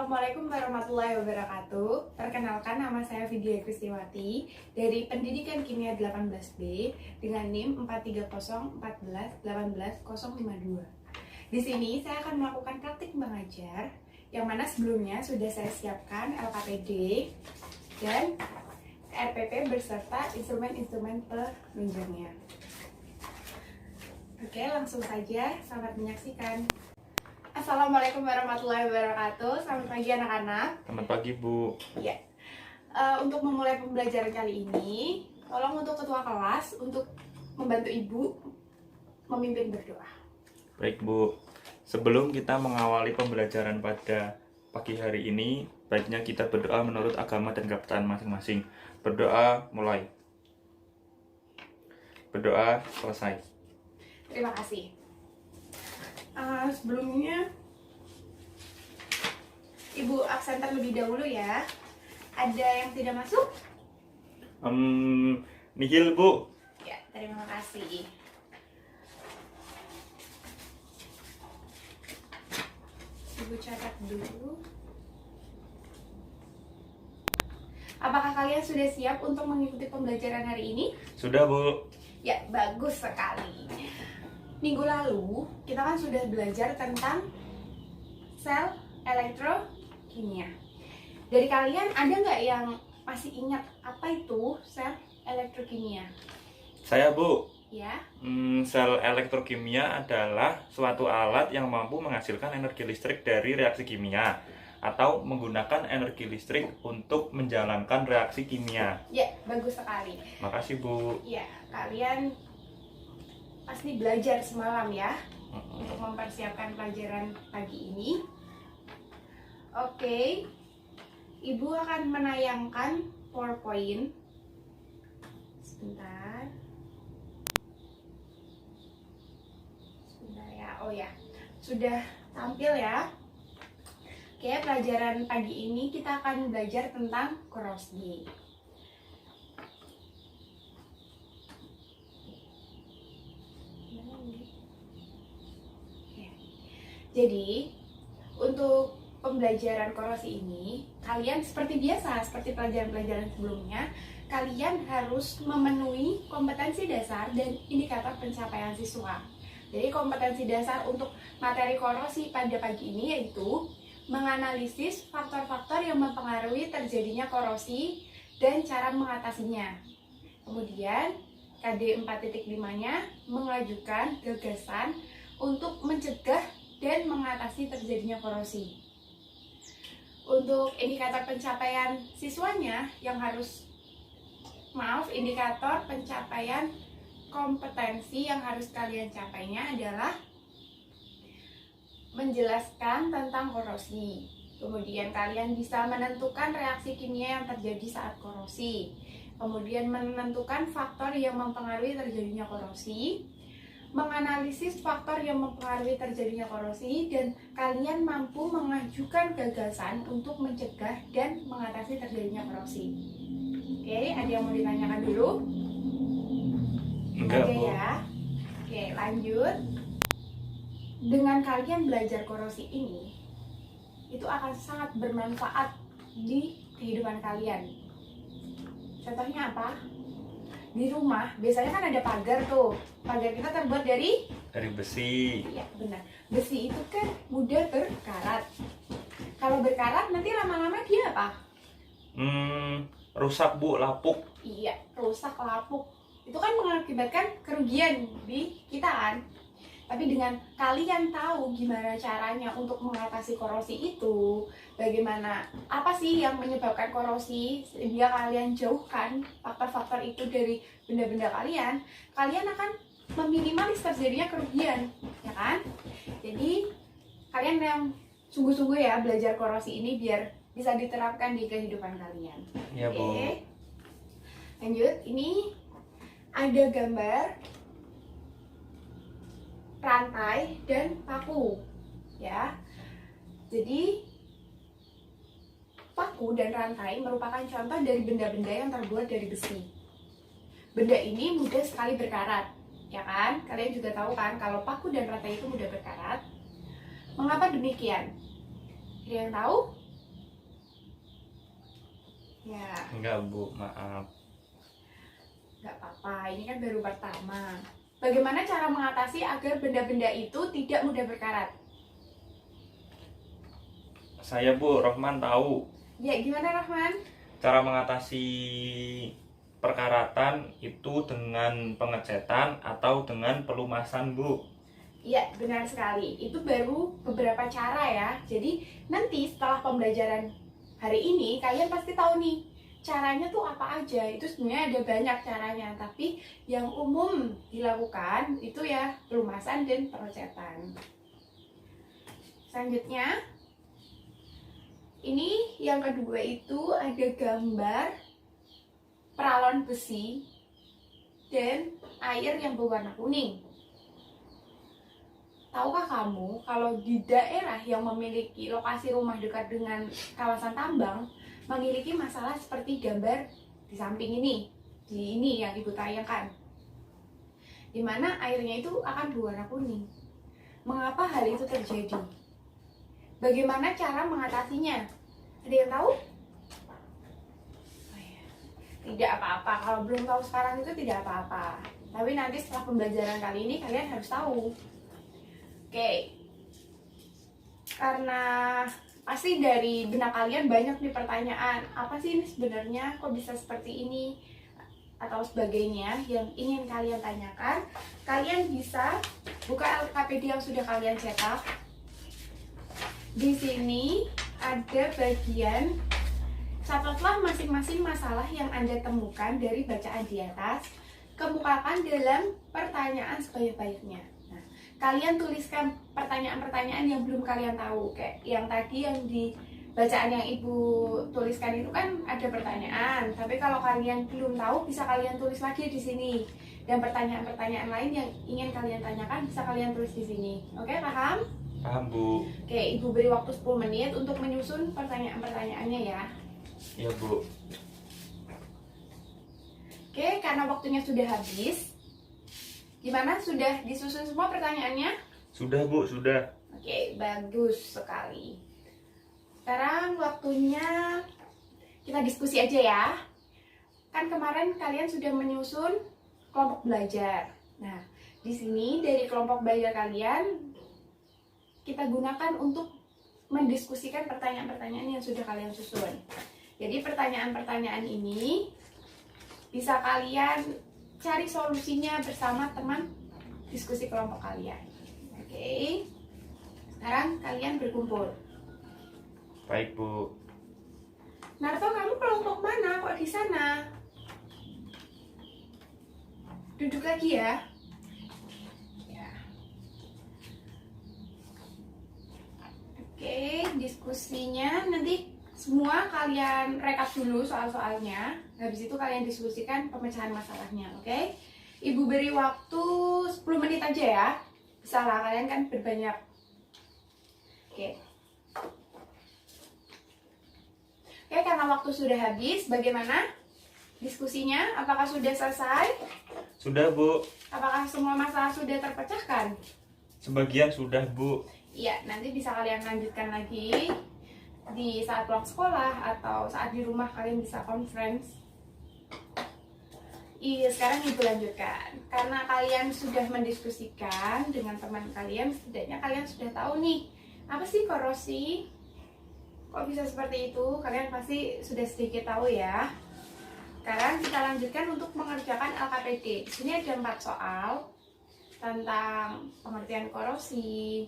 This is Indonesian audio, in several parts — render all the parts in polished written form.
Assalamualaikum warahmatullahi wabarakatuh. Perkenalkan, nama saya Vidya Kristiwati dari Pendidikan Kimia 18B dengan NIM 43014181052. Di sini saya akan melakukan praktik mengajar yang mana sebelumnya sudah saya siapkan LKPD dan RPP beserta instrumen-instrumen penunjangnya. Oke, langsung saja, selamat menyaksikan. Assalamualaikum warahmatullahi wabarakatuh. Selamat pagi anak-anak. Selamat pagi, Bu. Ya. Untuk memulai pembelajaran kali ini, tolong untuk ketua kelas untuk membantu Ibu memimpin berdoa. Baik, Bu. Sebelum kita mengawali pembelajaran pada pagi hari ini, baiknya kita berdoa menurut agama dan kepercayaan masing-masing. Berdoa mulai. Berdoa selesai. Terima kasih. Sebelumnya Ibu absen terlebih dahulu ya. Ada yang tidak masuk? Nihil, Bu. Ya, terima kasih. Ibu catat dulu. Apakah kalian sudah siap untuk mengikuti pembelajaran hari ini? Sudah, Bu. Ya, bagus sekali. Minggu lalu, kita kan sudah belajar tentang sel elektrokimia. Dari kalian, ada nggak yang masih ingat apa itu sel elektrokimia? Saya, Bu. Ya. Sel elektrokimia adalah suatu alat yang mampu menghasilkan energi listrik dari reaksi kimia atau menggunakan energi listrik untuk menjalankan reaksi kimia. Ya, bagus sekali. Makasih, Bu. Ya, kalian pasti belajar semalam ya untuk mempersiapkan pelajaran pagi ini. Oke, Ibu akan menayangkan PowerPoint. Sebentar ya. Oh ya, sudah tampil ya. Oke, pelajaran pagi ini kita akan belajar tentang korosi. Jadi, untuk pembelajaran korosi ini, kalian seperti biasa, seperti pelajaran-pelajaran sebelumnya, kalian harus memenuhi kompetensi dasar dan indikator pencapaian siswa. Jadi, kompetensi dasar untuk materi korosi pada pagi ini yaitu menganalisis faktor-faktor yang mempengaruhi terjadinya korosi dan cara mengatasinya. Kemudian, KD 4.5-nya mengajukan gagasan untuk mencegah dan mengatasi terjadinya korosi. Untuk indikator pencapaian siswanya yang indikator pencapaian kompetensi yang harus kalian capainya adalah menjelaskan tentang korosi. Kemudian kalian bisa menentukan reaksi kimia yang terjadi saat korosi. Kemudian menentukan faktor yang mempengaruhi terjadinya korosi, menganalisis faktor yang mempengaruhi terjadinya korosi, dan kalian mampu mengajukan gagasan untuk mencegah dan mengatasi terjadinya korosi. Oke, ada yang mau ditanyakan dulu? Enggak, Ada Bu. ya. Oke, lanjut. Dengan kalian belajar korosi ini, itu akan sangat bermanfaat di kehidupan kalian. Contohnya apa? Di rumah biasanya kan ada pagar tuh. Pagar kita terbuat dari besi. Iya, benar. Besi itu kan mudah berkarat. Kalau berkarat nanti lama-lama dia apa? Rusak, Bu, lapuk. Iya, rusak, lapuk. Itu kan mengakibatkan kerugian di kita kan. Tapi dengan kalian tahu gimana caranya untuk mengatasi korosi itu, bagaimana, apa sih yang menyebabkan korosi, sehingga kalian jauhkan faktor-faktor itu dari benda-benda kalian, kalian akan meminimalis terjadinya kerugian, ya kan? Jadi, kalian yang sungguh-sungguh ya belajar korosi ini biar bisa diterapkan di kehidupan kalian. Iya, Bu. Oke. Lanjut, ini ada gambar rantai dan paku ya. Jadi paku dan rantai merupakan contoh dari benda-benda yang terbuat dari besi. Benda ini mudah sekali berkarat, ya kan? Kalian juga tahu kan kalau paku dan rantai itu mudah berkarat. Mengapa demikian? Ada yang tahu? Ya, Enggak Bu, maaf. nggak apa-apa. Ini kan baru pertama. Bagaimana cara mengatasi agar benda-benda itu tidak mudah berkarat? Saya Bu, Rohman tahu Ya, gimana Rahman? cara mengatasi perkaratan itu dengan pengecetan atau dengan pelumasan Bu. Iya, benar sekali. Itu baru beberapa cara ya. Jadi nanti setelah pembelajaran hari ini, kalian pasti tahu nih caranya tuh apa aja. Itu sebenarnya ada banyak caranya, tapi yang umum dilakukan itu ya pelumasan dan pengecetan. Selanjutnya, ini yang kedua itu ada gambar peralon besi dan air yang berwarna kuning. Tahukah kamu kalau di daerah yang memiliki lokasi rumah dekat dengan kawasan tambang memiliki masalah seperti gambar di samping ini, di ini yang ibu tayangkan, di mana airnya itu akan berwarna kuning. Mengapa hal itu terjadi? Bagaimana cara mengatasinya? Ada yang tahu? Oh ya. Tidak apa-apa, kalau belum tahu sekarang itu tidak apa-apa. Tapi nanti setelah pembelajaran kali ini kalian harus tahu. Oke, karena pasti dari benak kalian banyak nih pertanyaan, apa sih ini sebenarnya, kok bisa seperti ini, atau sebagainya yang ingin kalian tanyakan. Kalian bisa buka LKPD yang sudah kalian cetak. Di sini ada bagian catatlah masing-masing masalah yang Anda temukan dari bacaan di atas, kemukakan dalam pertanyaan sebanyak-banyaknya. Kalian tuliskan pertanyaan-pertanyaan yang belum kalian tahu, kayak yang tadi yang di bacaan yang ibu tuliskan itu kan ada pertanyaan, tapi kalau kalian belum tahu bisa kalian tulis lagi di sini, dan pertanyaan-pertanyaan lain yang ingin kalian tanyakan bisa kalian tulis di sini. Oke, paham? Paham Bu. Oke, ibu beri waktu 10 menit untuk menyusun pertanyaan-pertanyaannya ya. Iya Bu. Oke, karena waktunya sudah habis. Gimana? Sudah disusun semua pertanyaannya? Sudah Bu, sudah. Oke, bagus sekali. Sekarang waktunya kita diskusi aja ya. Kan kemarin kalian sudah menyusun kelompok belajar. Nah, di sini dari kelompok belajar kalian kita gunakan untuk mendiskusikan pertanyaan-pertanyaan yang sudah kalian susun. Jadi pertanyaan-pertanyaan ini bisa kalian cari solusinya bersama teman diskusi kelompok kalian. Oke. Sekarang kalian berkumpul. Baik Bu. Narto, kamu kelompok mana? Kok di sana? Duduk lagi ya. Ya. Oke, diskusinya nanti semua kalian rekap dulu soal-soalnya. Habis itu kalian diskusikan pemecahan masalahnya, oke? Ibu beri waktu 10 menit aja ya. Bisa lah, kalian kan berbanyak. Oke. Oke, karena waktu sudah habis, bagaimana diskusinya? Apakah sudah selesai? Sudah Bu. Apakah semua masalah sudah terpecahkan? Sebagian sudah Bu. Iya, nanti bisa kalian lanjutkan lagi di saat pulang sekolah atau saat di rumah kalian bisa conference. Iya, sekarang ibu lanjutkan. Karena kalian sudah mendiskusikan dengan teman kalian, setidaknya kalian sudah tahu nih, apa sih korosi? Kok bisa seperti itu? Kalian pasti sudah sedikit tahu ya. Sekarang kita lanjutkan untuk mengerjakan LKPD. Di sini ada 4 soal tentang pengertian korosi,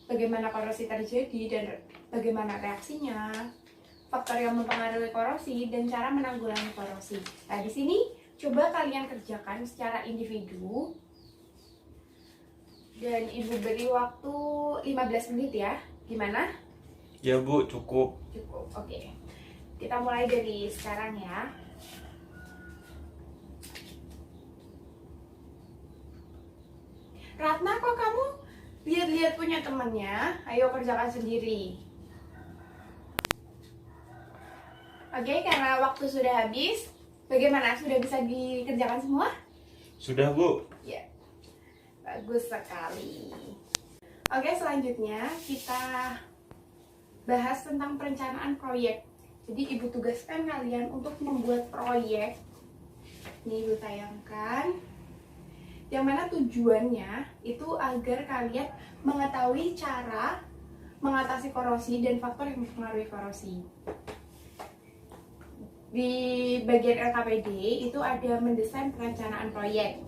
bagaimana korosi terjadi dan bagaimana reaksinya, faktor yang mempengaruhi korosi, dan cara menanggulangi korosi. Nah, di sini coba kalian kerjakan secara individu. Dan ibu beri waktu 15 menit ya. Gimana? Ya Bu, cukup. Cukup, oke. Kita mulai dari sekarang ya. Ratna, kok kamu lihat-lihat punya temannya? Ayo kerjakan sendiri. Oke, karena waktu sudah habis, bagaimana? Sudah bisa dikerjakan semua? Sudah Bu. Ya, bagus sekali. Oke, selanjutnya kita bahas tentang perencanaan proyek. Jadi Ibu tugaskan kalian untuk membuat proyek. Ini Ibu tayangkan. Yang mana tujuannya itu agar kalian mengetahui cara mengatasi korosi dan faktor yang mempengaruhi korosi. Di bagian LKPD itu ada mendesain perencanaan proyek.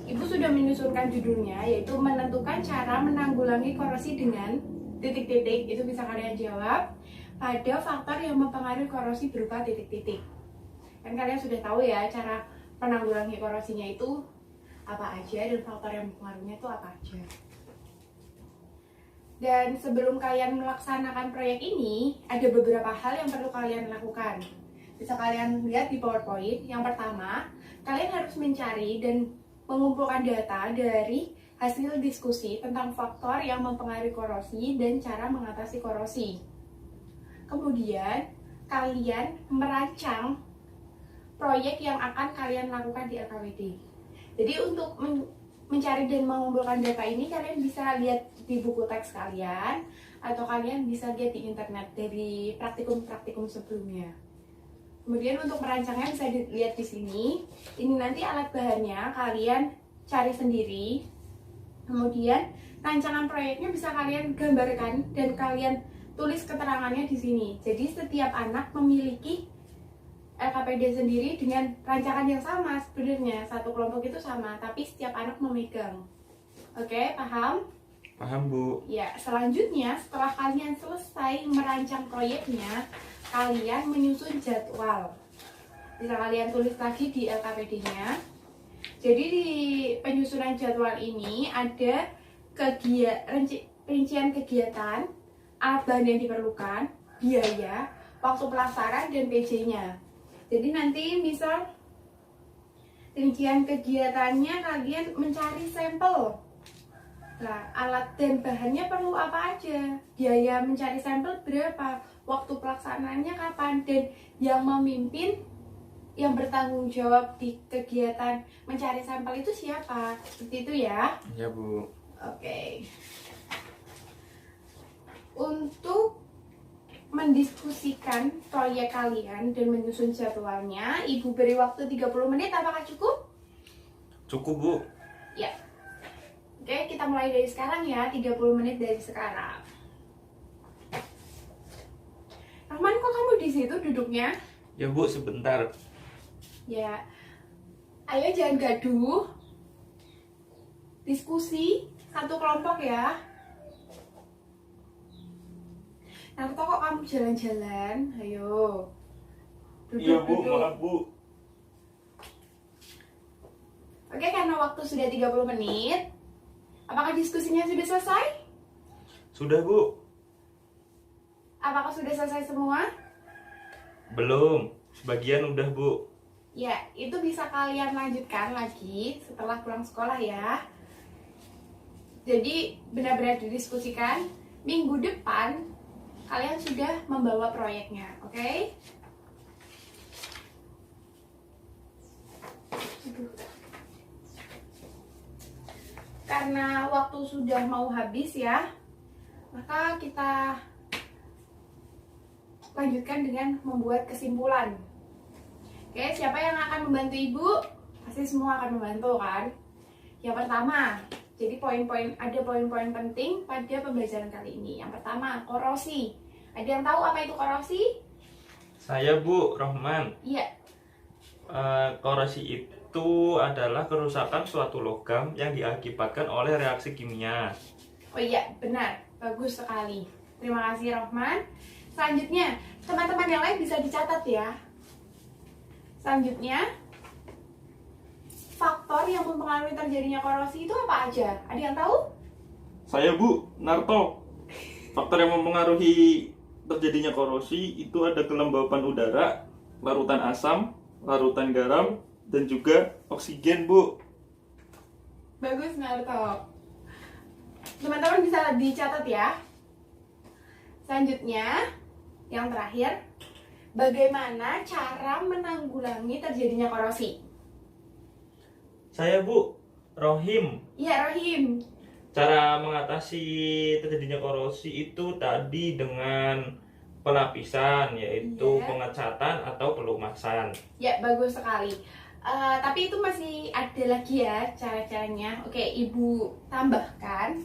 Ibu sudah menyusunkan judulnya, yaitu menentukan cara menanggulangi korosi dengan titik-titik. Itu bisa kalian jawab pada faktor yang mempengaruhi korosi berupa titik-titik. Kan kalian sudah tahu ya cara penanggulangi korosinya itu apa aja dan faktor yang mempengaruhinya itu apa aja. Dan sebelum kalian melaksanakan proyek ini, ada beberapa hal yang perlu kalian lakukan. Bisa kalian lihat di PowerPoint. Yang pertama, kalian harus mencari dan mengumpulkan data dari hasil diskusi tentang faktor yang mempengaruhi korosi dan cara mengatasi korosi. Kemudian, kalian merancang proyek yang akan kalian lakukan di LKPD. Jadi untuk mencari dan mengumpulkan data ini, kalian bisa lihat di buku teks kalian, atau kalian bisa lihat di internet dari praktikum-praktikum sebelumnya. Kemudian untuk merancangnya bisa dilihat di sini. Ini nanti alat bahannya kalian cari sendiri. Kemudian rancangan proyeknya bisa kalian gambarkan dan kalian tulis keterangannya di sini. Jadi setiap anak memiliki LKPD sendiri dengan rancangan yang sama sebenarnya. Satu kelompok itu sama, tapi setiap anak memegang. Oke, paham? Paham, Bu. Ya, selanjutnya setelah kalian selesai merancang proyeknya, kalian menyusun jadwal. Bisa kalian tulis lagi di LKPD-nya. Jadi di penyusunan jadwal ini ada rincian kegiatan, alat bahan yang diperlukan, biaya, waktu pelaksanaan, dan PJ-nya. Jadi nanti misal rincian kegiatannya kalian mencari sampel. Nah, alat dan bahannya perlu apa aja? Biaya mencari sampel berapa? Waktu pelaksanaannya kapan? Dan yang memimpin, yang bertanggung jawab di kegiatan mencari sampel itu siapa? Seperti itu ya? Ya, Bu. Oke. Untuk mendiskusikan proyek kalian dan menyusun jadwalnya, Ibu beri waktu 30 menit, apakah cukup? Cukup, Bu. Ya. Oke, kita mulai dari sekarang ya, 30 menit dari sekarang. Rahman, kok kamu di situ duduknya? Ya, Bu, sebentar. Ya. Ayo jangan gaduh. Diskusi satu kelompok ya. Nah, kok kamu jalan-jalan? Ayo. Iya, Bu, Duduk. maaf, Bu. Oke, karena waktu sudah 30 menit, apakah diskusinya sudah selesai? Sudah, Bu. Apakah sudah selesai semua? Belum. Sebagian udah, Bu. Ya, itu bisa kalian lanjutkan lagi setelah pulang sekolah ya. Jadi, benar-benar didiskusikan. Minggu depan, kalian sudah membawa proyeknya, oke? Karena waktu sudah mau habis ya, maka kita lanjutkan dengan membuat kesimpulan. Oke, siapa yang akan membantu Ibu? Pasti semua akan membantu kan? Yang pertama, jadi ada poin-poin penting pada pembelajaran kali ini. Yang pertama, korosi. Ada yang tahu apa itu korosi? Saya, Bu, Rohman. Iya. Korosi itu adalah kerusakan suatu logam yang diakibatkan oleh reaksi kimia. Oh iya, benar. Bagus sekali. Terima kasih, Rohman. Selanjutnya, teman-teman yang lain bisa dicatat ya. Selanjutnya, faktor yang mempengaruhi terjadinya korosi itu apa aja? Ada yang tahu? Saya, Bu, Narto. Faktor yang mempengaruhi terjadinya korosi itu ada kelembapan udara, larutan asam, larutan garam, dan juga oksigen, Bu. Bagus, Narto. Teman-teman bisa dicatat ya. Selanjutnya, yang terakhir, bagaimana cara menanggulangi terjadinya korosi? Saya, Bu, Rohim. Iya, Rohim. Cara mengatasi terjadinya korosi itu tadi dengan pelapisan, yaitu Iya. pengecatan atau pelumasan. Ya, bagus sekali. Tapi itu masih ada lagi ya cara-caranya. Oke, Ibu tambahkan.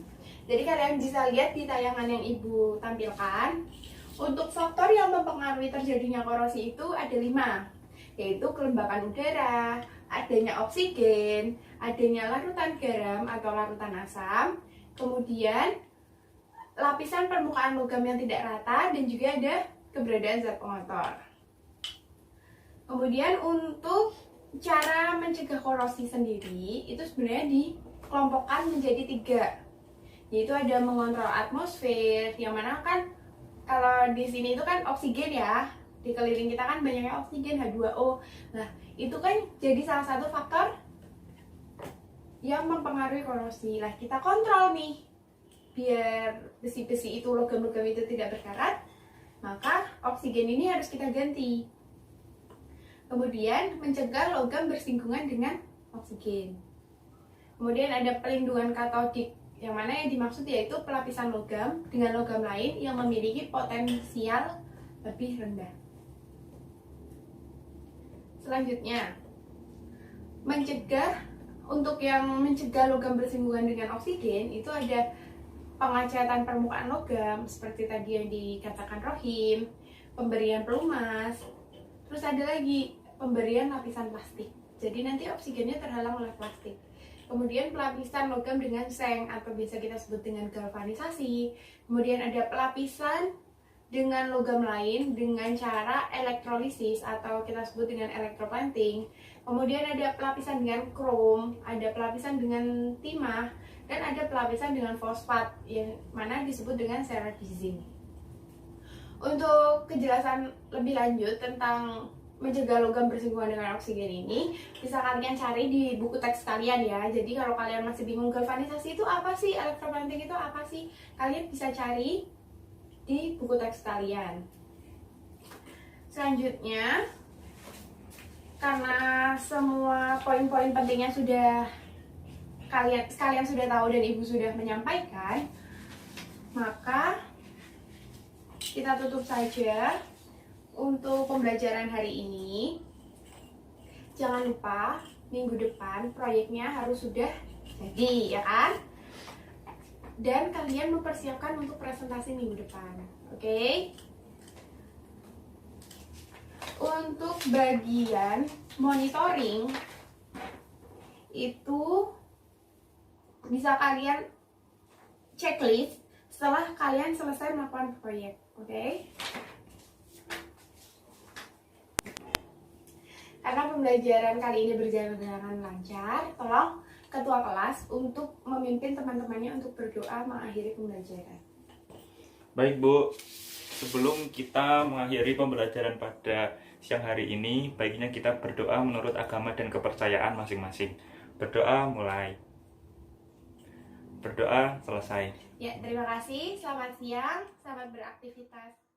Jadi kalian bisa lihat di tayangan yang Ibu tampilkan. Untuk faktor yang mempengaruhi terjadinya korosi itu ada 5, yaitu kelembapan udara, adanya oksigen, adanya larutan garam atau larutan asam, kemudian lapisan permukaan logam yang tidak rata, dan juga ada keberadaan zat pengotor. Kemudian untuk cara mencegah korosi sendiri itu sebenarnya dikelompokkan menjadi 3, yaitu ada mengontrol atmosfer, yang mana kan kalau di sini itu kan oksigen ya, di keliling kita kan banyaknya oksigen H2O. Nah, itu kan jadi salah satu faktor yang mempengaruhi korosi. Lah, kita kontrol nih biar besi-besi itu, logam-logam itu tidak berkarat, maka oksigen ini harus kita ganti. Kemudian mencegah logam bersinggungan dengan oksigen. Kemudian ada pelindungan katodik, yang mana yang dimaksud yaitu pelapisan logam dengan logam lain yang memiliki potensial lebih rendah. Selanjutnya, untuk yang mencegah logam bersinggungan dengan oksigen itu ada pengecatan permukaan logam seperti tadi yang dikatakan Rohim, pemberian pelumas, terus ada lagi pemberian lapisan plastik. Jadi nanti oksigennya terhalang oleh plastik. Kemudian pelapisan logam dengan seng atau biasa kita sebut dengan galvanisasi. Kemudian ada pelapisan dengan logam lain dengan cara elektrolisis atau kita sebut dengan electroplating. Kemudian ada pelapisan dengan krom, ada pelapisan dengan timah, dan ada pelapisan dengan fosfat yang mana disebut dengan ceratizin. Untuk kejelasan lebih lanjut tentang mencegah logam bersinggungan dengan oksigen ini bisa kalian cari di buku teks kalian ya. Jadi kalau kalian masih bingung galvanisasi itu apa sih, electroplating itu apa sih, kalian bisa cari di buku teks kalian. Selanjutnya, karena semua poin-poin pentingnya sudah kalian sudah tahu dan Ibu sudah menyampaikan, maka kita tutup saja untuk pembelajaran hari ini. Jangan lupa minggu depan proyeknya harus sudah jadi, ya kan? Dan kalian mempersiapkan untuk presentasi minggu depan, oke? Untuk bagian monitoring itu bisa kalian checklist setelah kalian selesai melakukan proyek, oke? Karena pembelajaran kali ini berjalan dengan lancar, tolong ketua kelas untuk memimpin teman-temannya untuk berdoa mengakhiri pembelajaran. Baik Bu, sebelum kita mengakhiri pembelajaran pada siang hari ini, baiknya kita berdoa menurut agama dan kepercayaan masing-masing. Berdoa mulai. Berdoa selesai. Ya, terima kasih. Selamat siang, selamat beraktivitas.